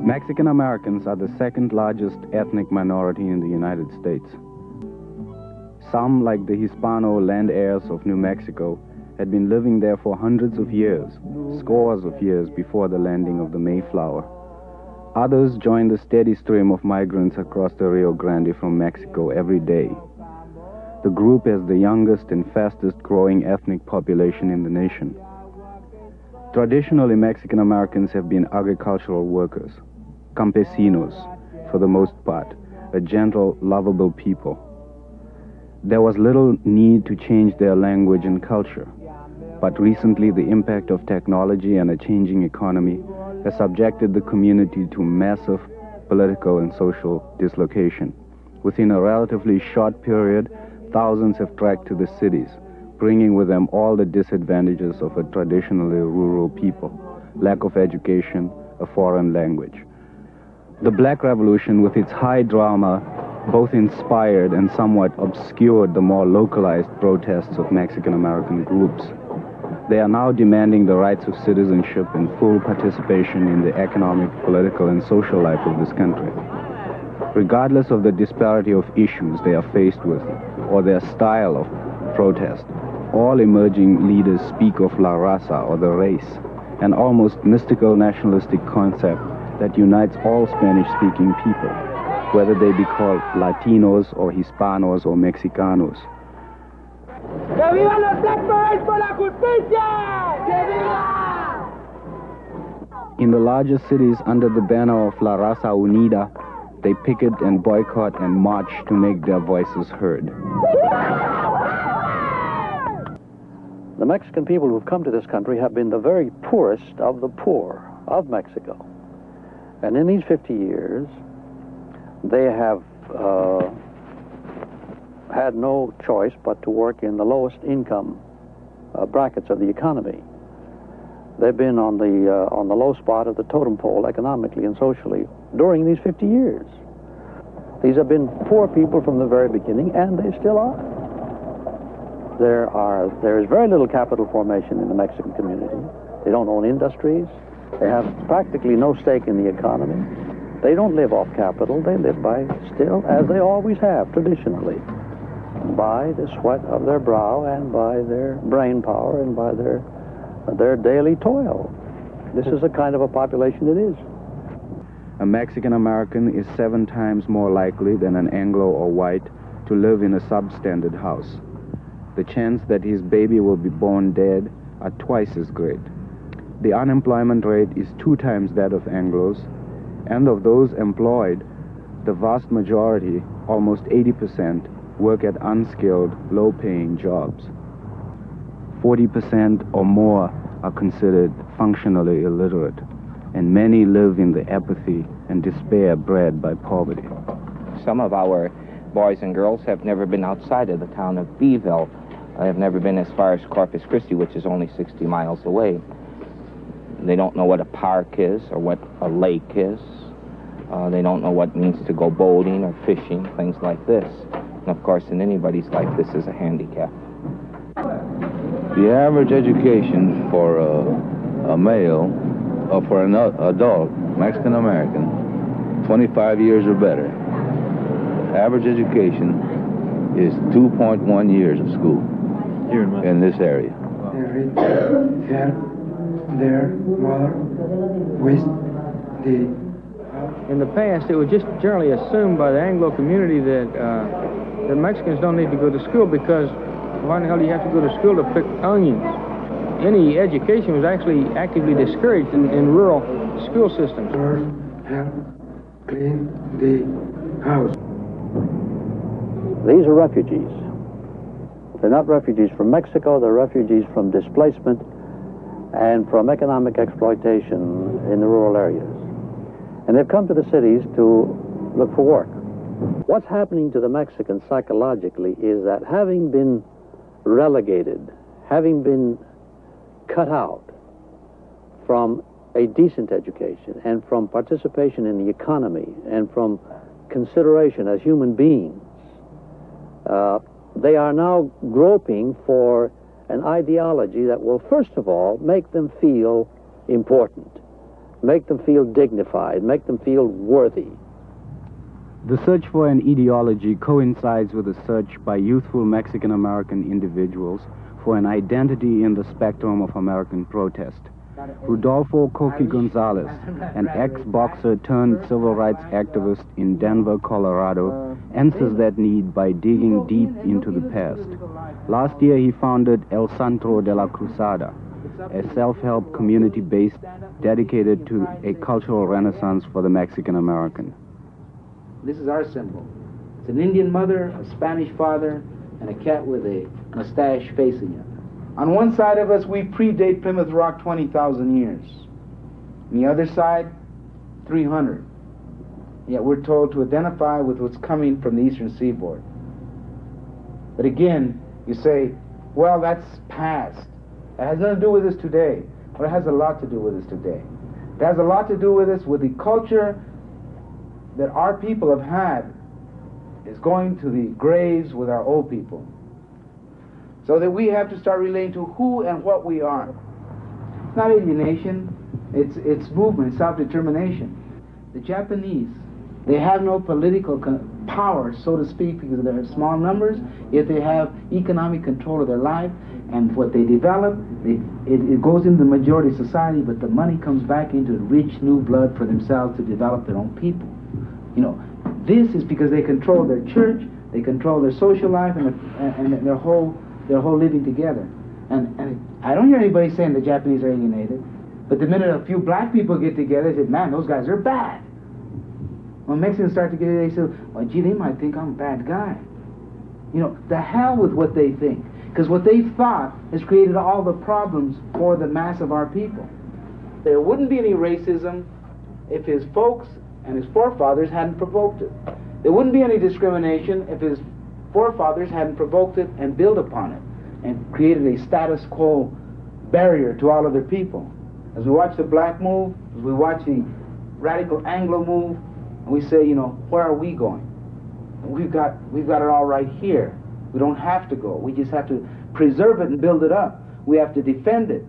Mexican Americans are the second largest ethnic minority in the United States. Some, like the Hispano land heirs of New Mexico, had been living there for hundreds of years, scores of years before the landing of the Mayflower. Others joined the steady stream of migrants across the Rio Grande from Mexico every day. The group is the youngest and fastest growing ethnic population in the nation. Traditionally, Mexican Americans have been agricultural workers, campesinos, for the most part, a gentle, lovable people. There was little need to change their language and culture, but recently the impact of technology and a changing economy has subjected the community to massive political and social dislocation. Within a relatively short period, thousands have trekked to the cities, bringing with them all the disadvantages of a traditionally rural people: lack of education, a foreign language. The Black Revolution, with its high drama, both inspired and somewhat obscured the more localized protests of Mexican American groups. They are now demanding the rights of citizenship and full participation in the economic, political, and social life of this country. Regardless of the disparity of issues they are faced with or their style of protest, all emerging leaders speak of La Raza, or the race, an almost mystical nationalistic concept that unites all Spanish-speaking people, whether they be called Latinos or Hispanos or Mexicanos. ¡Que vivan los Black Berets por la justicia! ¡Que viva! In the larger cities, under the banner of La Raza Unida, they picket and boycott and march to make their voices heard. The Mexican people who've come to this country have been the very poorest of the poor of Mexico. And in these 50 years, they have had no choice but to work in the lowest income brackets of the economy. They've been on the low spot of the totem pole economically and socially during these 50 years. These have been poor people from the very beginning, and they still are. There is very little capital formation in the Mexican community. They don't own industries. They have practically no stake in the economy. They don't live off capital. They live by, still, as they always have, traditionally, by the sweat of their brow and by their brain power and by their daily toil. This is the kind of a population it is. A Mexican American is 7 times more likely than an Anglo or white to live in a substandard house. The chance that his baby will be born dead are twice as great. The unemployment rate is 2 times that of Anglos, and of those employed, the vast majority, almost 80%, work at unskilled, low-paying jobs. 40% or more are considered functionally illiterate, and many live in the apathy and despair bred by poverty. Some of our boys and girls have never been outside of the town of Beeville. They have never been as far as Corpus Christi, which is only 60 miles away. They don't know what a park is or what a lake is. They don't know what it means to go boating or fishing, things like this. And of course, in anybody's life, this is a handicap. The average education for a male or for an adult Mexican American, 25 years or better, average education is 2.1 years of school in this area. They read their mother with the... In the past, it was just generally assumed by the Anglo community that that Mexicans don't need to go to school because why the hell do you have to go to school to pick onions? Any education was actually actively discouraged in rural school systems. Help clean the house. These are refugees. They're not refugees from Mexico, they're refugees from displacement and from economic exploitation in the rural areas. And they've come to the cities to look for work. What's happening to the Mexicans psychologically is that having been relegated, having been cut out from a decent education and from participation in the economy and from consideration as human beings, they are now groping for an ideology that will, first of all, make them feel important, make them feel dignified, make them feel worthy. The search for an ideology coincides with a search by youthful Mexican-American individuals for an identity in the spectrum of American protest. Rodolfo Coqui Gonzalez, an ex-boxer turned civil rights activist in Denver, Colorado, answers that need by digging deep into the past. Last year he founded El Centro de la Cruzada, a self-help community based dedicated to a cultural renaissance for the Mexican-American. This is our symbol. It's an Indian mother, a Spanish father, and a cat with a mustache facing it. On one side of us, we predate Plymouth Rock 20,000 years. On the other side, 300. Yet we're told to identify with what's coming from the eastern seaboard. But again, you say, well, that's past. It has nothing to do with us today. Well, it has a lot to do with us today. It has a lot to do with us, with the culture that our people have had is going to the graves with our old people. So that we have to start relating to who and what we are. It's not alienation, it's movement, self-determination. The Japanese, they have no political power, so to speak, because of their small numbers, yet they have economic control of their life, and what they develop, it goes into the majority society, but the money comes back into rich new blood for themselves to develop their own people. You know, this is because they control their church, they control their social life, and their whole living together. And I don't hear anybody saying the Japanese are alienated, but the minute a few black people get together, they say, man, those guys are bad. When Mexicans start to get it, they say, well, gee, they might think I'm a bad guy. You know, the hell with what they think. Because what they thought has created all the problems for the mass of our people. There wouldn't be any racism if his folks and his forefathers hadn't provoked it. There wouldn't be any discrimination if his forefathers hadn't provoked it and built upon it and created a status quo barrier to all other people. As we watch the black move, as we watch the radical Anglo move, and we say, you know, where are we going? And we've got it all right here. We don't have to go. We just have to preserve it and build it up. We have to defend it.